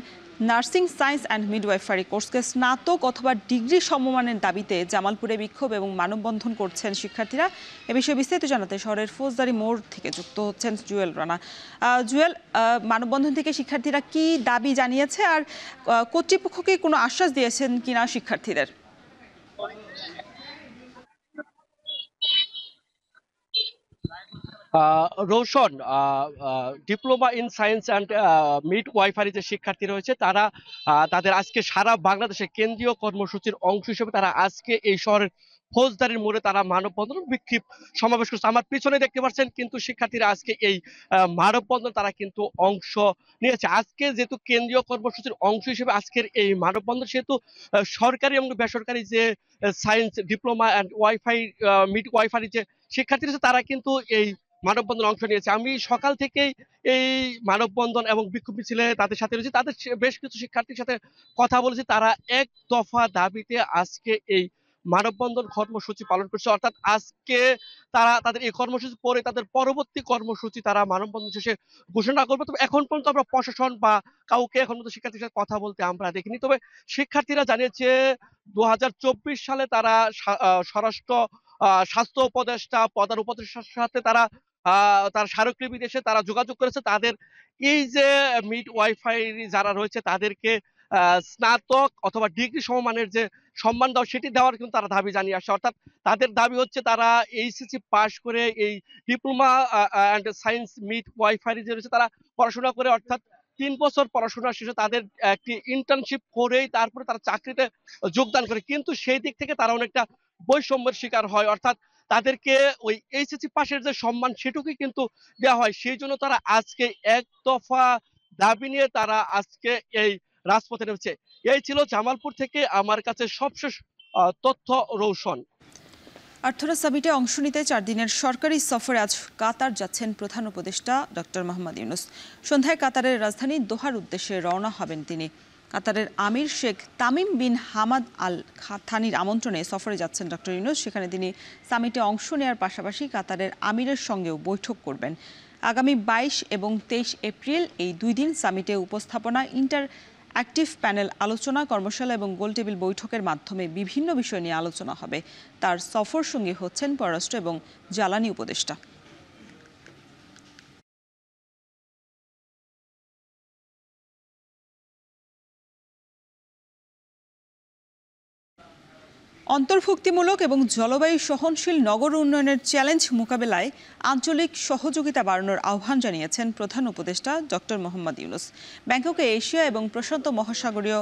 nursing science and midwifery কোর্সকে স্নাতক অথবা ডিগ্রি সমমানের দাবিতে জামালপুরে বিক্ষোভ এবং মানববন্ধন করছেন শিক্ষার্থীরা। এ বিষয়ে বিস্তারিত জানাতে শহরের ফৌজদারি মোড় থেকে যুক্ত হচ্ছেন জুয়েল রানা। জুয়েল, মানববন্ধন থেকে শিক্ষার্থীরা কি দাবি জানিয়েছে আর কর্তৃপক্ষকে কোনো আশ্বাস দিয়েছেন কিনা শিক্ষার্থীদের? Roshan, diploma in science and midwifery যে শিক্ষার্থী রয়েছে তারা তাদের আজকে সারা বাংলাদেশে কেন্দ্রীয় কর্মসূচির অংশ হিসেবে তারা আজকে এই শহরের ফৌজদারির মোড়ে তারা মানববন্ধন বিক্ষোভ সমাবেশ করছে। আমার পিছনে দেখতে পাচ্ছেন কিন্তু শিক্ষার্থীরা আজকে এই মানববন্ধন তারা কিন্তু অংশ নিয়েছে। আজকে যেহেতু কেন্দ্রীয় কর্মসূচির অংশ হিসেবে আজকের এই মানববন্ধন, সেহেতু সরকারি এবং বেসরকারি যে science diploma and wifi midwifery যে শিক্ষার্থী রয়েছে তারা কিন্তু এই মানববন্ধন অংশ নিয়েছে। আমি সকাল থেকেই এই মানববন্ধন এবং বিক্ষোভ মিছিলে তাদের সাথে রয়েছে, তাদের বেশ কিছু শিক্ষার্থীর সাথে কথা বলেছি। তারা এক দফা দাবিতে আজকে এই মানববন্ধন কর্মসূচি পালন করছে, অর্থাৎ আজকে তারা তাদের এই কর্মসূচি পরে তাদের পরবর্তী কর্মসূচি তারা মানববন্ধন শেষে ঘোষণা করবে। তবে এখন পর্যন্ত আমরা প্রশাসন বা কাউকে এখন পর্যন্ত শিক্ষার্থীর সাথে কথা বলতে আমরা দেখিনি। তবে শিক্ষার্থীরা জানিয়েছে 2024 সালে তারা স্বরাষ্ট্র স্বাস্থ্য উপদেষ্টা প্রধান উপদেষ্টার সাথে তারা তার স্মারকলিপি দেশে তারা যোগাযোগ করেছে। তাদের এই যে মিড ওয়াইফাই যারা রয়েছে তাদেরকে স্নাতক অথবা ডিগ্রি সমমানের যে সম্মান দেওয়া সেটি দেওয়ার কিন্তু তারা দাবি জানিয়ে আসে। অর্থাৎ তাদের দাবি হচ্ছে তারা এইচএসসি পাশ করে এই diploma and science mid wifi যে রয়েছে তারা পড়াশোনা করে, অর্থাৎ 3 বছর পড়াশোনা শেষে তাদের একটি ইন্টার্নশিপ করেই তারপরে তারা চাকরিতে যোগদান করে, কিন্তু সেই দিক থেকে তারা অনেকটা বৈষম্যের শিকার হয়। অর্থাৎ তাদেরকে ওই এইচএসসি পাশের যে সম্মান সেটুকুই কিন্তু দেওয়া হয়। সেই জন্য তারা আজকে এক দফা দাবি নিয়ে তারা আজকে এই রাজপথে নেমেছে। এই ছিল জামালপুর থেকে আমার কাছে সবশেষ তথ্য। রৌশন। আর্থরা সামিটে অংশ নিতে 4 দিনের সরকারি সফরে আজ কাতার যাচ্ছেন প্রধান উপদেষ্টা ডক্টর মোহাম্মদ ইউনূস। সন্ধ্যায় কাতারের রাজধানী দোহার উদ্দেশ্যে রওনা হবেন তিনি। কাতারের আমির Sheikh Tamim bin Hamad Al থানির আমন্ত্রণে সফরে যাচ্ছেন ডক্টর ইউনূস। সেখানে তিনি সামিটে অংশ নেওয়ার পাশাপাশি কাতারের আমিরের সঙ্গেও বৈঠক করবেন। আগামী 22 এবং 23 এপ্রিল এই 2 দিন সামিটে উপস্থাপনা, অ্যাক্টিভ প্যানেল আলোচনা, কর্মশালা এবং গোলটেবিল বৈঠকের মাধ্যমে বিভিন্ন বিষয় নিয়ে আলোচনা হবে। তার সফর সঙ্গী হচ্ছেন পররাষ্ট্র এবং জ্বালানি উপদেষ্টা। অন্তর্ভুক্তিমূলক এবং জলবায়ু সহনশীল নগর উন্নয়নের চ্যালেঞ্জ মোকাবেলায় আঞ্চলিক সহযোগিতা বাড়ানোর আহ্বান জানিয়েছেন প্রধান উপদেষ্টা ডক্টর মোহাম্মদ ইউনূস। ব্যাংককে এশিয়া এবং প্রশান্ত মহাসাগরীয়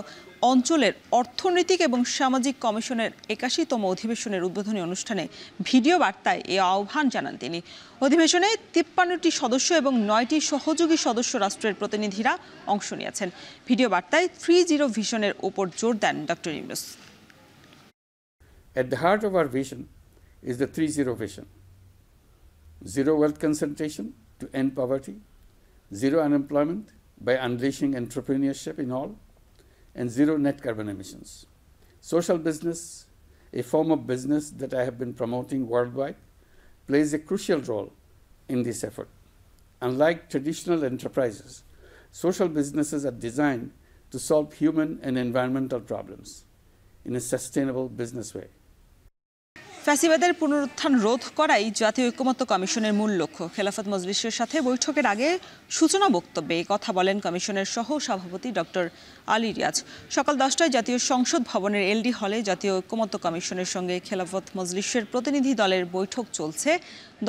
অঞ্চলের অর্থনৈতিক এবং সামাজিক কমিশনের 81তম অধিবেশনের উদ্বোধনী অনুষ্ঠানে ভিডিও বার্তায় এই আহ্বান জানান তিনি। অধিবেশনে 53টি সদস্য এবং 9টি সহযোগী সদস্য রাষ্ট্রের প্রতিনিধিরা অংশ নিয়েছেন। ভিডিও বার্তায় 30 ভিশনের উপর জোর দেন doctor Yunus. At the heart of our vision is the 3-0 vision. 0 wealth concentration to end poverty, 0 unemployment by unleashing entrepreneurship in all, and 0 net carbon emissions. Social business, a form of business that I have been promoting worldwide, plays a crucial role in this effort. Unlike traditional enterprises, social businesses are designed to solve human and environmental problems in a sustainable business way. ফ্যাসিবাদের পুনরুত্থান রোধ করাই জাতীয় ঐকমত্য কমিশনের মূল লক্ষ্য। খেলাফত মজলিসের সাথে বৈঠকের আগে সূচনা বক্তব্যে এই কথা বলেন কমিশনের সহ সভাপতি ডক্টর আলী রিয়াজ। সকাল 10টায় জাতীয় সংসদ ভবনের এলডি হলে জাতীয় ঐকমত্য কমিশনের সঙ্গে খেলাফত মজলিসের প্রতিনিধি দলের বৈঠক চলছে।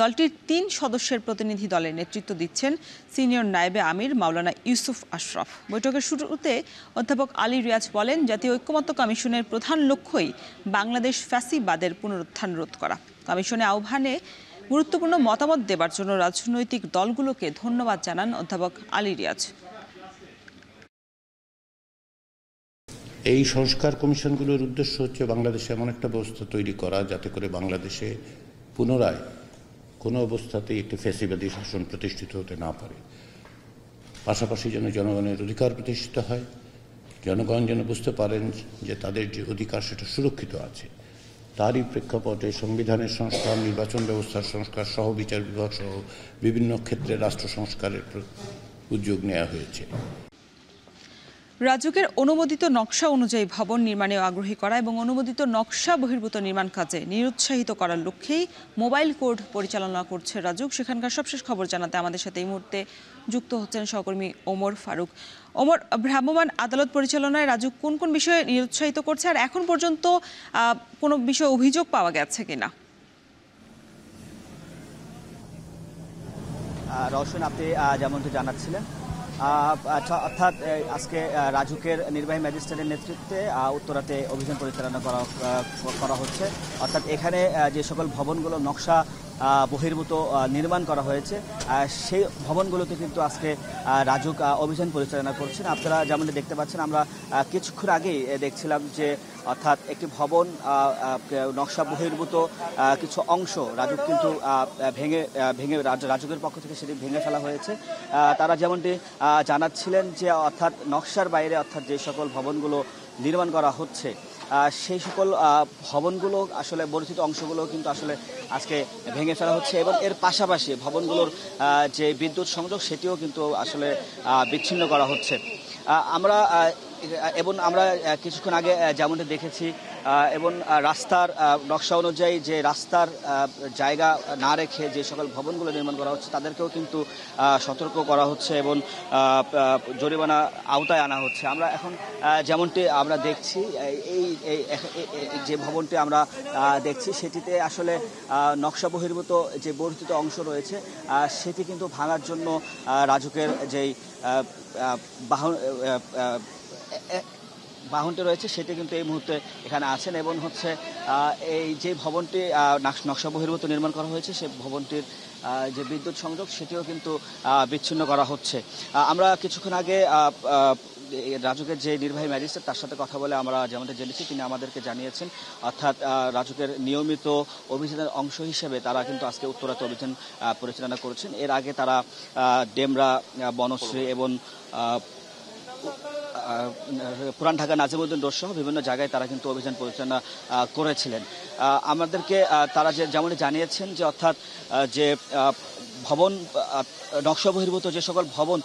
দলটির 3 সদস্যের প্রতিনিধি দলের নেতৃত্ব দিচ্ছেন সিনিয়র নায়েবে আমির মাওলানা ইউসুফ আশরাফ। বৈঠকের শুরুতে অধ্যাপক আলী রিয়াজ বলেন, জাতীয় ঐকমত্য কমিশনের প্রধান লক্ষ্যই বাংলাদেশ ফ্যাসিবাদের পুনরুত্থান রোধ করা। কমিশনে আহ্বানে গুরুত্বপূর্ণ মতামত দেবার জন্য রাজনৈতিক দলগুলোকে ধন্যবাদ জানান অধ্যাপক আলী রিয়াজ। এই সংস্কার কমিশনগুলোর উদ্দেশ্য হচ্ছে বাংলাদেশে এমন একটা ব্যবস্থা তৈরি করা যাতে করে বাংলাদেশে পুনরায় কোনো অবস্থাতেই একটি ফ্যাসিবাদী শাসন প্রতিষ্ঠিত হতে না পারে। পাশাপাশি যেন জনগণের অধিকার প্রতিষ্ঠিত হয়, জনগণ যেন বুঝতে পারেন যে তাদের যে অধিকার সেটা সুরক্ষিত আছে। তারই প্রেক্ষাপটে সংবিধানের সংস্কার, নির্বাচন ব্যবস্থার সংস্কার সহ বিচার বিভাগ সহ বিভিন্ন ক্ষেত্রে রাষ্ট্র সংস্কারের উদ্যোগ নেওয়া হয়েছে। রাজুকের অনুমোদিত নকশা অনুযায়ী ভবন নির্মাণে আগ্রহী করা এবং অনুমোদিত নকশা বহির্ভূত নির্মাণ কাজে নিরুৎসাহিত করার লক্ষ্যেই মোবাইল কোর্ট পরিচালনা করছে রাজুক। সেখানকার সবশেষ খবর জানাতে আমাদের সাথে এই মুহূর্তে যুক্ত হচ্ছেন সহকর্মী ওমর ফারুক। ওমর, ভ্রাম্যমাণ আদালত পরিচালনায় রাজুক কোন কোন বিষয়ে নিরুৎসাহিত করছে, আর এখন পর্যন্ত কোনো বিষয়ে অভিযোগ পাওয়া গেছে কিনা? রওশন, আপনি যেমনটি জানাচ্ছিলেন, অর্থাৎ আজকে রাজুকের নির্বাহী ম্যাজিস্ট্রেটের নেতৃত্বে উত্তরাতে অভিযান পরিচালনা করা হচ্ছে। অর্থাৎ এখানে যে সকল ভবনগুলো নকশা বহির্ভূত নির্মাণ করা হয়েছে সেই ভবনগুলোতে কিন্তু আজকে রাজুক অভিযান পরিচালনা করছেন। আপনারা যেমনটি দেখতে পাচ্ছেন, আমরা কিছুক্ষণ আগেই দেখছিলাম যে অর্থাৎ একটি ভবন নকশা বহির্ভূত কিছু অংশ রাজুক কিন্তু ভেঙে রাজুকের পক্ষ থেকে সেটি ভেঙে ফেলা হয়েছে। তারা যেমনটি জানাচ্ছিলেন যে অর্থাৎ নকশার বাইরে অর্থাৎ যে সকল ভবনগুলো নির্মাণ করা হচ্ছে সেই সকল ভবনগুলো আসলে বর্ধিত অংশগুলো কিন্তু আসলে আজকে ভেঙে ফেলা হচ্ছে এবং এর পাশাপাশি ভবনগুলোর যে বিদ্যুৎ সংযোগ সেটিও কিন্তু আসলে বিচ্ছিন্ন করা হচ্ছে। আমরা এবং আমরা কিছুক্ষণ আগে যেমনটা দেখেছি এবং রাস্তার নকশা অনুযায়ী যে রাস্তার জায়গা না রেখে যে সকল ভবনগুলো নির্মাণ করা হচ্ছে তাদেরকেও কিন্তু সতর্ক করা হচ্ছে এবং জরিমানা আওতায় আনা হচ্ছে। আমরা এখন যেমনটি আমরা দেখছি এই যে ভবনটি আমরা দেখছি সেটিতে আসলে নকশা বহির্ভূত যে বর্ধিত অংশ রয়েছে সেটি কিন্তু ভাঙার জন্য রাজুকের যেই বাহনটি রয়েছে সেটি কিন্তু এই মুহূর্তে এখানে আছেন এবং হচ্ছে এই যে ভবনটি নকশা বহির্ভূত নির্মাণ করা হয়েছে সেই ভবনটির যে বিদ্যুৎ সংযোগ সেটিও কিন্তু বিচ্ছিন্ন করা হচ্ছে। আমরা কিছুক্ষণ আগে রাজুকের যে নির্বাহী ম্যাজিস্ট্রেট তার সাথে কথা বলে আমরা যেমনটা জেনেছি তিনি আমাদেরকে জানিয়েছেন অর্থাৎ রাজুকের নিয়মিত অভিযানের অংশ হিসেবে তারা কিন্তু আজকে উত্তরাতে অভিযান পরিচালনা করছেন। এর আগে তারা ডেমরা, বনশ্রী এবং পুরান ঢাকা নাজিমউদ্দিন রোড সহ বিভিন্ন জায়গায় তারা কিন্তু অভিযান পরিচালনা করেছিলেন। আমাদেরকে তারা যেমন জানিয়েছেন যে অর্থাৎ যে ভবন নকশা বহির্ভূত যে সকল ভবন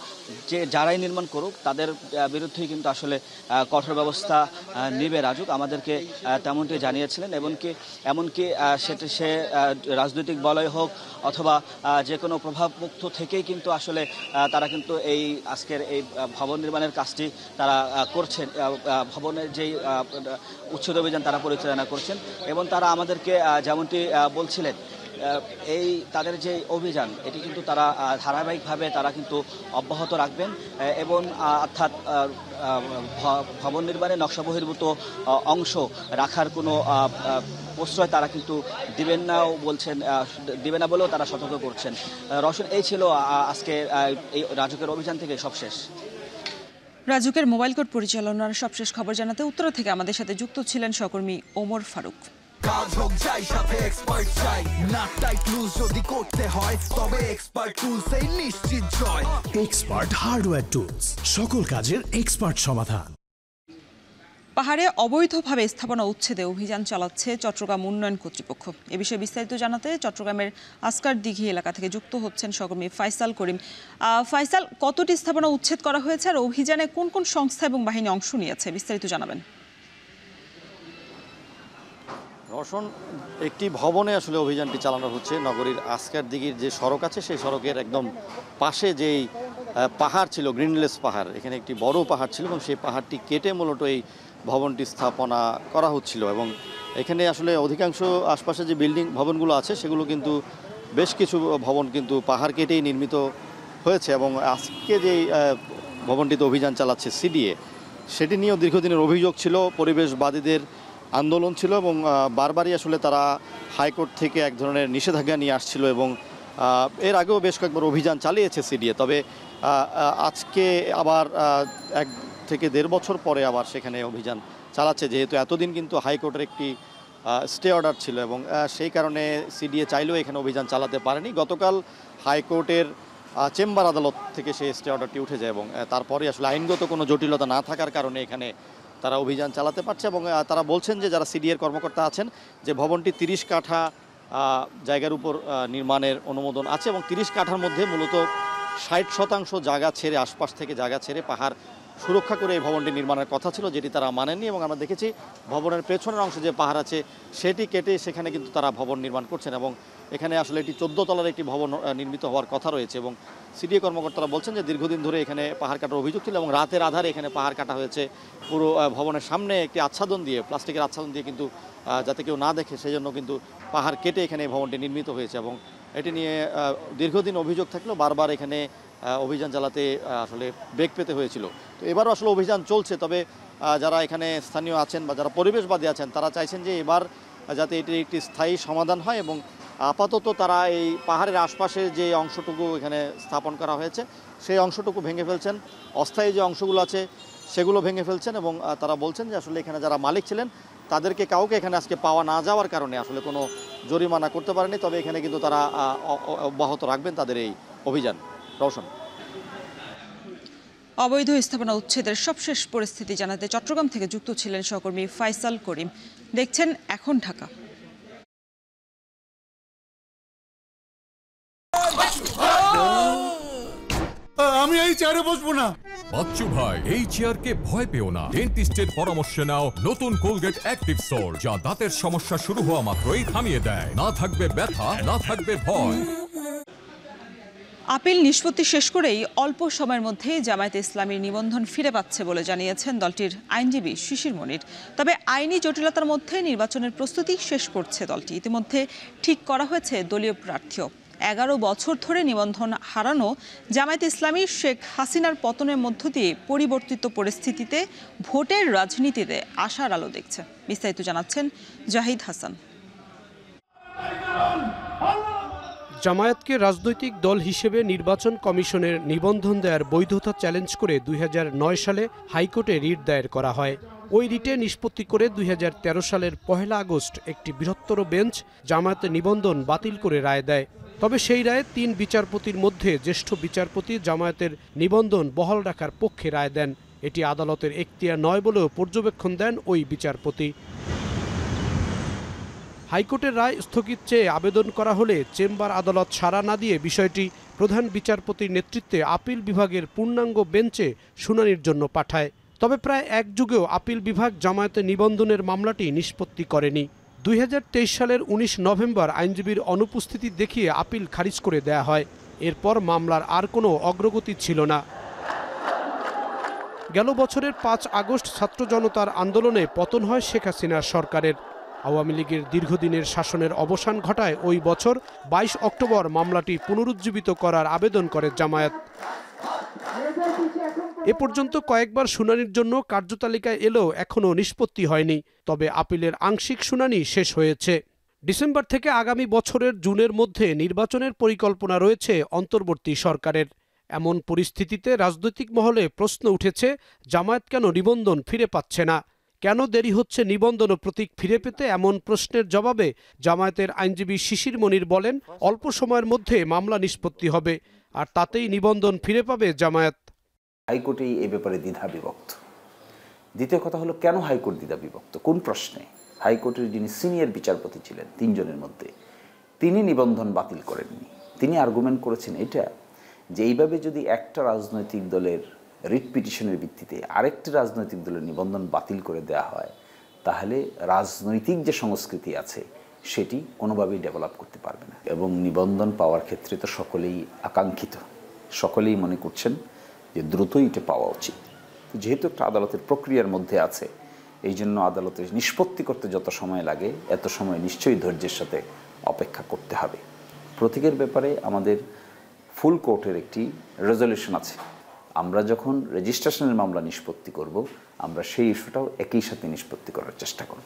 যারাই নির্মাণ করুক তাদের বিরুদ্ধেই কিন্তু আসলে কঠোর ব্যবস্থা নেবে রাজুক, আমাদেরকে তেমনটি জানিয়েছিলেন। এমনকি সে রাজনৈতিক বলয় হোক অথবা যে কোনো প্রভাবমুক্ত থেকেই কিন্তু আসলে তারা কিন্তু এই আজকের এই ভবন নির্মাণের কাজটি তারা করছেন, ভবনের যেই উচ্ছেদ অভিযান তারা পরিচালনা করছেন এবং তারা আমাদেরকে যেমনটি বলছিলেন এই তাদের যে অভিযান এটি কিন্তু তারা ধারাবাহিকভাবে তারা কিন্তু অব্যাহত রাখবেন এবং অর্থাৎ ভবন নির্মাণে নকশা বহির্ভূত অংশ রাখার কোনো প্রশ্রয় তারা কিন্তু দিবেন না বলেও তারা সতর্ক করছেন। রওশন, এই ছিল আজকে এই রাজুকের অভিযান থেকে সবশেষ। রাজুকের মোবাইল কোর্ট পরিচালনার সবশেষ খবর জানাতে উত্তরা থেকে আমাদের সাথে যুক্ত ছিলেন সহকর্মী ওমর ফারুক। কাজ হোক যাই সাথে এক্সপার্ট চাই, না টাইট লুজ যদি করতে হয় তবে এক্সপার্ট টুলসেই নিশ্চিত জয়। এক্সপার্ট হার্ডওয়্যার টুলস, সকল কাজের এক্সপার্ট সমাধান। পাহাড়ে অবৈধভাবে স্থাপনা উচ্ছেদে অভিযান চালাচ্ছে চট্টগ্রাম উন্নয়ন কর্তৃপক্ষ। এ বিষয়ে বিস্তারিত জানাতে চট্টগ্রামের আসকার দিঘি এলাকা থেকে যুক্ত হচ্ছেন সহকর্মী ফাইসাল করিম। ফাইসাল, কতটি স্থাপনা উচ্ছেদ করা হয়েছে আর অভিযানে কোন কোন সংস্থা এবং বাহিনী অংশ নিয়েছে, বিস্তারিত জানাবেন। রওশন, একটি ভবনে আসলে অভিযানটি চালানো হচ্ছে। নগরীর আসকার দিঘির যে সড়ক আছে সেই সড়কের একদম পাশে যেই পাহাড় ছিল, গ্রিনলেস পাহাড়, এখানে একটি বড় পাহাড় ছিল এবং সেই পাহাড়টি কেটে মূলত এই ভবনটি স্থাপনা করা হচ্ছিল এবং এখানে আসলে অধিকাংশ আশপাশে যে বিল্ডিং ভবনগুলো আছে সেগুলো কিন্তু বেশ কিছু ভবন কিন্তু পাহাড় কেটেই নির্মিত হয়েছে এবং আজকে যেই ভবনটিতে অভিযান চালাচ্ছে সিডিএ, সেটি নিয়েও দীর্ঘদিনের অভিযোগ ছিল, পরিবেশবাদীদের আন্দোলন ছিল এবং বারবারই আসলে তারা হাইকোর্ট থেকে এক ধরনের নিষেধাজ্ঞা নিয়ে আসছিল এবং এর আগেও বেশ কয়েকবার অভিযান চালিয়েছে সিডিএ। তবে আজকে আবার 1 থেকে 1.5 বছর পরে আবার সেখানে অভিযান চালাচ্ছে, যেহেতু এতদিন কিন্তু হাইকোর্টের একটি স্টে অর্ডার ছিল এবং সেই কারণে সিডিএ চাইলেও এখানে অভিযান চালাতে পারেনি। গতকাল হাইকোর্টের চেম্বার আদালত থেকে সেই স্টে অর্ডারটি উঠে যায় এবং তারপরে আসলে আইনগত কোনো জটিলতা না থাকার কারণে এখানে তারা অভিযান চালাতে পারছে এবং তারা বলছেন যে যারা সিডিএর কর্মকর্তা আছেন যে ভবনটি 30 কাঠা জায়গার উপর নির্মাণের অনুমোদন আছে এবং 30 কাঠার মধ্যে মূলত 60% জায়গা ছেড়ে, আশপাশ থেকে জায়গা ছেড়ে পাহাড় সুরক্ষা করে এই ভবনটি নির্মাণের কথা ছিল, যেটি তারা মানেননি এবং আমরা দেখেছি ভবনের পেছনের অংশে যে পাহাড় আছে সেটি কেটে সেখানে কিন্তু তারা ভবন নির্মাণ করছেন এবং এখানে আসলে এটি 14 তলার একটি ভবন নির্মিত হওয়ার কথা রয়েছে এবং সিডিএ কর্মকর্তারা বলছেন যে দীর্ঘদিন ধরে এখানে পাহাড় কাটার অভিযোগ ছিল এবং রাতের আধারে এখানে পাহাড় কাটা হয়েছে। পুরো ভবনের সামনে একটি আচ্ছাদন দিয়ে, প্লাস্টিকের আচ্ছাদন দিয়ে কিন্তু যাতে কেউ না দেখে সেই জন্য কিন্তু পাহাড় কেটে এখানে এই ভবনটি নির্মিত হয়েছে এবং এটি নিয়ে দীর্ঘদিন অভিযোগ থাকলেও বারবার এখানে অভিযান চালাতে আসলে বেগ পেতে হয়েছিল। তো এবারও আসলে অভিযান চলছে, তবে যারা এখানে স্থানীয় আছেন বা যারা পরিবেশবাদী আছেন তারা চাইছেন যে এবার যাতে এটির একটি স্থায়ী সমাধান হয় এবং আপাতত তারা এই পাহাড়ের আশপাশে যে অংশটুকু এখানে স্থাপন করা হয়েছে সেই অংশটুকু ভেঙে ফেলছেন, অস্থায়ী যে অংশগুলো আছে সেগুলো ভেঙে ফেলছেন এবং তারা বলছেন যে আসলে এখানে যারা মালিক ছিলেন তাদেরকে কাউকে এখানে আজকে পাওয়া না যাওয়ার কারণে আসলে কোনো জরিমানা করতে পারেনি, তবে এখানে কিন্তু তারা অব্যাহত রাখবেন তাদের এই অভিযান। রওশন, অবৈধ স্থাপনা উচ্ছেদের সবশেষ পরিস্থিতি জানাতে চট্টগ্রাম থেকে যুক্ত ছিলেন সহকর্মী ফাইসাল করিম। দেখছেন এখন ঢাকা। আমি এই চেয়ারে বসবো না, বাচ্চু ভাই, এই চেয়ারকে ভয় পেও না। ডেন্টিস্টের পরামর্শ নাও নতুন কোলগেট অ্যাক্টিভ সোল্ড, যা দাঁতের সমস্যা শুরু হওয়া মাত্রই থামিয়ে দেয়। না থাকবে ব্যথা, না থাকবে ভয়। আপিল নিষ্পত্তি শেষ করেই অল্প সময়ের মধ্যে জামায়াতে ইসলামীর নিবন্ধন ফিরে পাচ্ছে বলে জানিয়েছেন দলটির আইনজীবী শিশির মনির। তবে আইনি জটিলতার মধ্যে নির্বাচনের প্রস্তুতি শেষ করছে দলটি। ইতিমধ্যে ঠিক করা হয়েছে দলীয় প্রার্থীও। 11 বছর ধরে নিবন্ধন হারানো জামায়াতে ইসলামী শেখ হাসিনার পতনের মধ্য দিয়ে পরিবর্তিত পরিস্থিতিতে ভোটের রাজনীতিতে আশার আলো দেখছে। বিস্তারিত জানাচ্ছেন জাহিদ হাসান। জামায়াতকে রাজনৈতিক দল হিসেবে নির্বাচন কমিশনের নিবন্ধন দেওয়ার বৈধতা চ্যালেঞ্জ করে 2009 সালে হাইকোর্টে রিট দায়ের করা হয়। ওই রিটে নিষ্পত্তি করে 2013 সালের 1 আগস্ট একটি বৃহত্তর বেঞ্চ জামায়াতের নিবন্ধন বাতিল করে রায় দেয়। তবে সেই রায়ে 3 বিচারপতির মধ্যে জ্যেষ্ঠ বিচারপতি জামায়াতের নিবন্ধন বহাল রাখার পক্ষে রায় দেন। এটি আদালতের এখতিয়ার নয় বলেও পর্যবেক্ষণ দেন ওই বিচারপতি। হাইকোর্টের রায় স্থগিত চেয়ে আবেদন করা হলে চেম্বার আদালত সাড়া না দিয়ে বিষয়টি প্রধান বিচারপতির নেতৃত্বে আপিল বিভাগের পূর্ণাঙ্গ বেঞ্চে শুনানির জন্য পাঠায়। তবে প্রায় এক যুগেও আপিল বিভাগ জামায়াতের নিবন্ধনের মামলাটি নিষ্পত্তি করেনি। 2023 সালের 19 নভেম্বর আইনজীবীর অনুপস্থিতি দেখিয়ে আপিল খারিজ করে দেয়া হয়। এরপর মামলার আর কোনো অগ্রগতি ছিল না। গেল বছরের 5 আগস্ট ছাত্র জনতার আন্দোলনে পতন হয় শেখ হাসিনার সরকারের। আওয়ামী লীগের দীর্ঘদিনের শাসনের অবসান ঘটায় ওই বছর 22 অক্টোবর মামলাটি পুনরুজ্জীবিত করার আবেদন করে জামায়াত। এ পর্যন্ত কয়েকবার শুনানির জন্য কার্যতালিকায় এলেও এখনও নিষ্পত্তি হয়নি। তবে আপিলের আংশিক শুনানি শেষ হয়েছে। ডিসেম্বর থেকে আগামী বছরের জুনের মধ্যে নির্বাচনের পরিকল্পনা রয়েছে অন্তর্বর্তী সরকারের। এমন পরিস্থিতিতে রাজনৈতিক মহলে প্রশ্ন উঠেছে, জামায়াত কেন নিবন্ধন ফিরে পাচ্ছে না? কেন দেরি হচ্ছে নিবন্ধন ও প্রতীক ফিরে পেতে? এমন প্রশ্নের জবাবে জামায়াতের আইনজীবী শিশির মনির বলেন, অল্প সময়ের মধ্যে মামলা নিষ্পত্তি হবে, আর তাতেই নিবন্ধন ফিরে পাবে জামায়াত। হাইকোর্টে এই ব্যাপারে দ্বিধা বিভক্ত। দ্বিতীয় কথা হলো, কেন হাইকোর্ট দ্বিধা বিভক্ত? কোন প্রশ্নে? হাইকোর্টের যিনি সিনিয়র বিচারপতি ছিলেন 3 জনের মধ্যে, তিনি নিবন্ধন বাতিল করেননি। তিনি আর্গুমেন্ট করেছেন এটা যে এইভাবে যদি একটা রাজনৈতিক দলের রিট পিটিশনের ভিত্তিতে আরেকটি রাজনৈতিক দলের নিবন্ধন বাতিল করে দেওয়া হয়, তাহলে রাজনৈতিক যে সংস্কৃতি আছে সেটি কোনোভাবেই ডেভেলপ করতে পারবে না। এবং নিবন্ধন পাওয়ার ক্ষেত্রে তো সকলেই আকাঙ্ক্ষিত, সকলেই মনে করছেন যে দ্রুতই এটা পাওয়া উচিত। যেহেতু একটা আদালতের প্রক্রিয়ার মধ্যে আছে, এই জন্য আদালতের নিষ্পত্তি করতে যত সময় লাগে এত সময় নিশ্চয়ই ধৈর্যের সাথে অপেক্ষা করতে হবে। প্রতীকের ব্যাপারে আমাদের ফুল কোর্টের একটি রেজলিউশন আছে। আমরা যখন রেজিস্ট্রেশনের মামলা নিষ্পত্তি করব, আমরা সেই ইস্যুটাও একই সাথে নিষ্পত্তি করার চেষ্টা করব।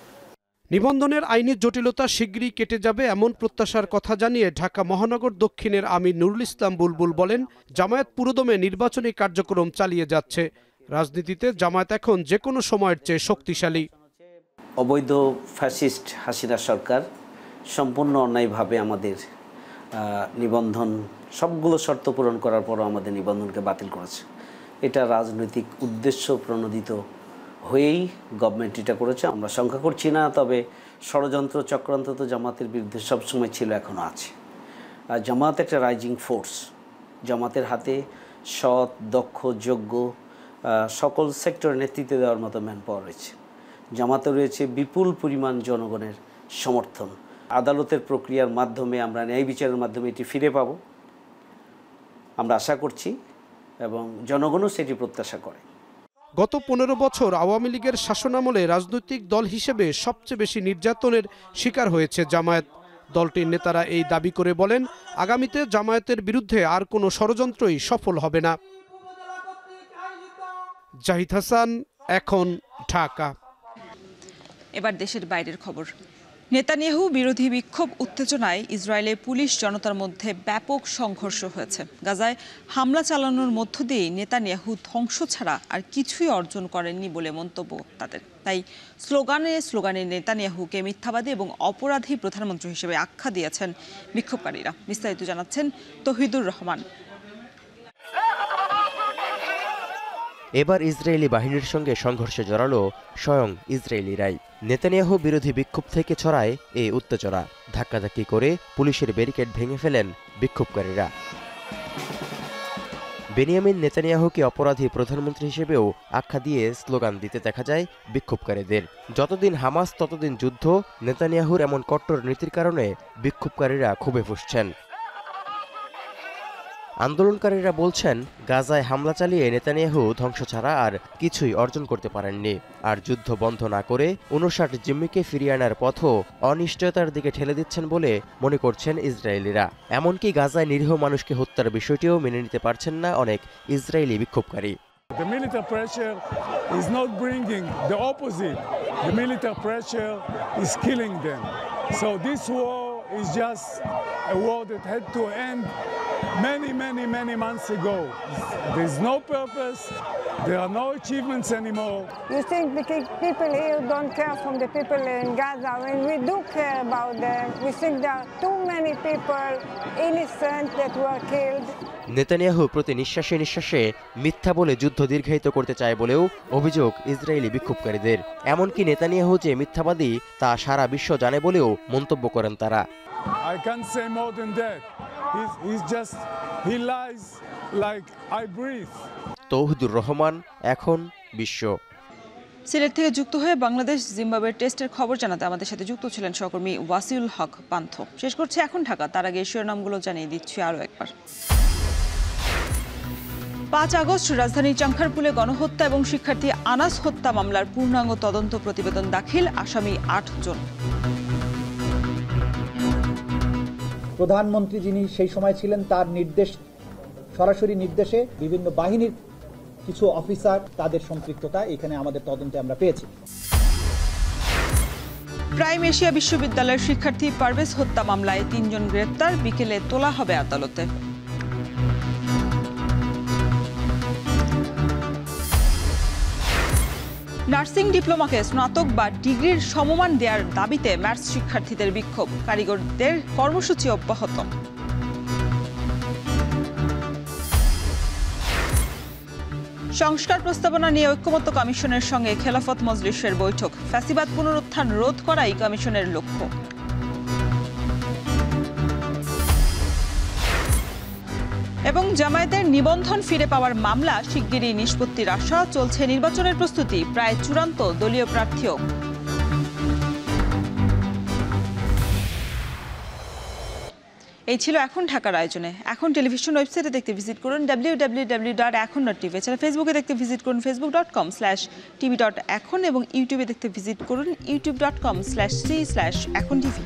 নিবন্ধনের আইনি জটিলতা শিগগিরই কেটে যাবে এমন প্রত্যাশার কথা জানিয়ে ঢাকা মহানগর দক্ষিণের আমির নুরুল ইসলাম বুলবুল বলেন, জামায়াত পুরোদমে নির্বাচনী কার্যক্রম চালিয়ে যাচ্ছে। রাজনীতিতে জামায়াত এখন যে কোনো সময়ের চেয়ে শক্তিশালী। অবৈধ ফ্যাসিস্ট হাসিনা সরকার সম্পূর্ণ অন্যায়ভাবে আমাদের নিবন্ধন সবগুলো শর্ত পূরণ করার পরও আমাদের নিবন্ধনকে বাতিল করেছে। এটা রাজনৈতিক উদ্দেশ্য প্রণোদিত হয়েই গভর্নমেন্ট এটা করেছে। আমরা শঙ্কা করছি না, তবে ষড়যন্ত্র চক্রান্ত তো জামাতের বিরুদ্ধে সবসময় ছিল, এখনও আছে। আর জামাত একটা রাইজিং ফোর্স। জামাতের হাতে সৎ, দক্ষ, যোগ্য সকল সেক্টরে নেতৃত্ব দেওয়ার মতো ম্যান পাওয়ার রয়েছে। জামাতে রয়েছে বিপুল পরিমাণ জনগণের সমর্থন। আদালতের প্রক্রিয়ার মাধ্যমে, আমরা ন্যায় বিচারের মাধ্যমে এটি ফিরে পাব আমরা আশা করছি, এবং জনগণও সেটি প্রত্যাশা করে। গত 15 বছর আওয়ামী লীগের শাসনামলে রাজনৈতিক দল হিসেবে সবচেয়ে বেশি নির্যাতনের শিকার হয়েছে জামায়াত। দলটির নেতারা এই দাবি করে বলেন, আগামীতে জামায়াতের বিরুদ্ধে আর কোনো ষড়যন্ত্রই সফল হবে না। জাহিদ হাসান, এখন, ঢাকা। এবার দেশের বাইরের খবর। নেতানিয়াহু বিরোধী বিক্ষোভ উত্তেজনায় ইসরায়েলে পুলিশ জনতার মধ্যে ব্যাপক সংঘর্ষ হয়েছে। গাজায় হামলা চালানোর মধ্য দিয়ে নেতানিয়াহু ধ্বংস ছাড়া আর কিছুই অর্জন করেননি বলে মন্তব্য তাদের। তাই স্লোগানে নেতানিয়াহুকে মিথ্যাবাদী এবং অপরাধী প্রধানমন্ত্রী হিসেবে আখ্যা দিয়েছেন বিক্ষোভকারীরা। বিস্তারিত জানাচ্ছেন তৌহিদুর রহমান। এবার ইসরায়েলি বাহিনীর সঙ্গে সংঘর্ষে জড়ালো স্বয়ং ইসরায়েলিরাই। নেতানিয়াহু বিরোধী বিক্ষোভ থেকে ছড়ায় এই উত্তেজনা। ধাক্কাধাক্কি করে পুলিশের ব্যারিকেড ভেঙে ফেলেন বিক্ষোভকারীরা। বেনিয়ামিন নেতানিয়াহুকে অপরাধী প্রধানমন্ত্রী হিসেবেও আখ্যা দিয়ে স্লোগান দিতে দেখা যায় বিক্ষোভকারীদের। যতদিন হামাস ততদিন যুদ্ধ, নেতানিয়াহুর এমন কট্টর নীতির কারণে বিক্ষোভকারীরা ক্ষোভে ফুঁসছেন। আন্দোলনকারীরা বলছেন, গাজায় হামলা চালিয়ে নেতানিয়াহু ধ্বংস ছাড়া আর কিছুই অর্জন করতে পারেননি। আর যুদ্ধ বন্ধ না করে 59 জিম্মিকে ফিরিয়ে আনার পথও অনিশ্চয়তার দিকে ঠেলে দিচ্ছেন বলে মনে করছেন ইসরায়েলিরা। এমনকি গাজায় নিরীহ মানুষকে হত্যার বিষয়টিও মেনে নিতে পারছেন না অনেক ইসরায়েলি বিক্ষোভকারী। The military pressure is not bringing the opposite. The military pressure is killing them. So this war is just a war that had to end many months ago. There's no purpose. There are no achievements anymore. You think the people here don't care from the people in Gaza? When we do care about them, we think there are too many people innocent that were killed. Netanyahu প্রতি নিঃশ্বাসে নিঃশ্বাসে মিথ্যা বলে যুদ্ধ দীর্ঘায়িত করতে চায় বলেও অভিযোগ ইসরায়েলি বিক্ষোভকারীদের। এমনকি নেতানিয়াহু যে মিথ্যাবাদী তা সারা বিশ্ব জানে বলেও মন্তব্য করেন তারা। I can't say more than that. He lies like I breathe. Touhidur Rahman, এখন বিশ্ব। সিলেট থেকে যুক্ত হয়ে বাংলাদেশ জিম্বাবুয়ের টেস্টের খবর জানাতে আমাদের সাথে যুক্ত ছিলেন সহকর্মী ওয়াসিউল হক পান্থ। শেষ করছে এখন ঢাকা, তার আগে শিরোনামগুলো জানিয়ে দিচ্ছি আরও একবার। 5 আগস্ট রাজধানীর চাংখারপুলে গণহত্যা এবং শিক্ষার্থী আনাস হত্যা মামলার পূর্ণাঙ্গ তদন্ত প্রতিবেদন দাখিল, আসামি 8 জন। প্রধানমন্ত্রী যিনি সেই সময় ছিলেন তার সরাসরি নির্দেশে বিভিন্ন বাহিনীর কিছু অফিসার তাদের সম্পৃক্ততা এখানে আমাদের তদন্তে আমরা পেয়েছি। প্রাইম এশিয়া বিশ্ববিদ্যালয়ের শিক্ষার্থী পারভেজ হত্যা মামলায় 3 জন গ্রেপ্তার, বিকেলে তোলা হবে আদালতে। নার্সিং ডিপ্লোমাকে স্নাতক বা ডিগ্রির সমমান দেওয়ার দাবিতে ম্যাথস শিক্ষার্থীদের বিক্ষোভ, কারিগরদের কর্মসূচি অব্যাহত। সংস্কার প্রস্তাবনা নিয়ে ঐক্যমত্য কমিশনের সঙ্গে খেলাফত মজলিসের বৈঠক, ফ্যাসিবাদ পুনরুত্থান রোধ করাই কমিশনের লক্ষ্য। এবং জামায়াতের নিবন্ধন ফিরে পাওয়ার মামলা শিগগিরই নিষ্পত্তির আশা, চলছে নির্বাচনের প্রস্তুতি, প্রায় চূড়ান্ত দলীয় প্রার্থীও। এই ছিল এখন ঢাকার আয়োজনে। এখন টেলিভিশন ওয়েবসাইটে দেখতে ভিজিট করুন www.ekon.tv, এছাড়া ফেসবুকে দেখতে ভিজিট করুন facebook.com/tv.ekon এবং ইউটিউবে দেখতে ভিজিট করুন youtube.com/c/ekontv।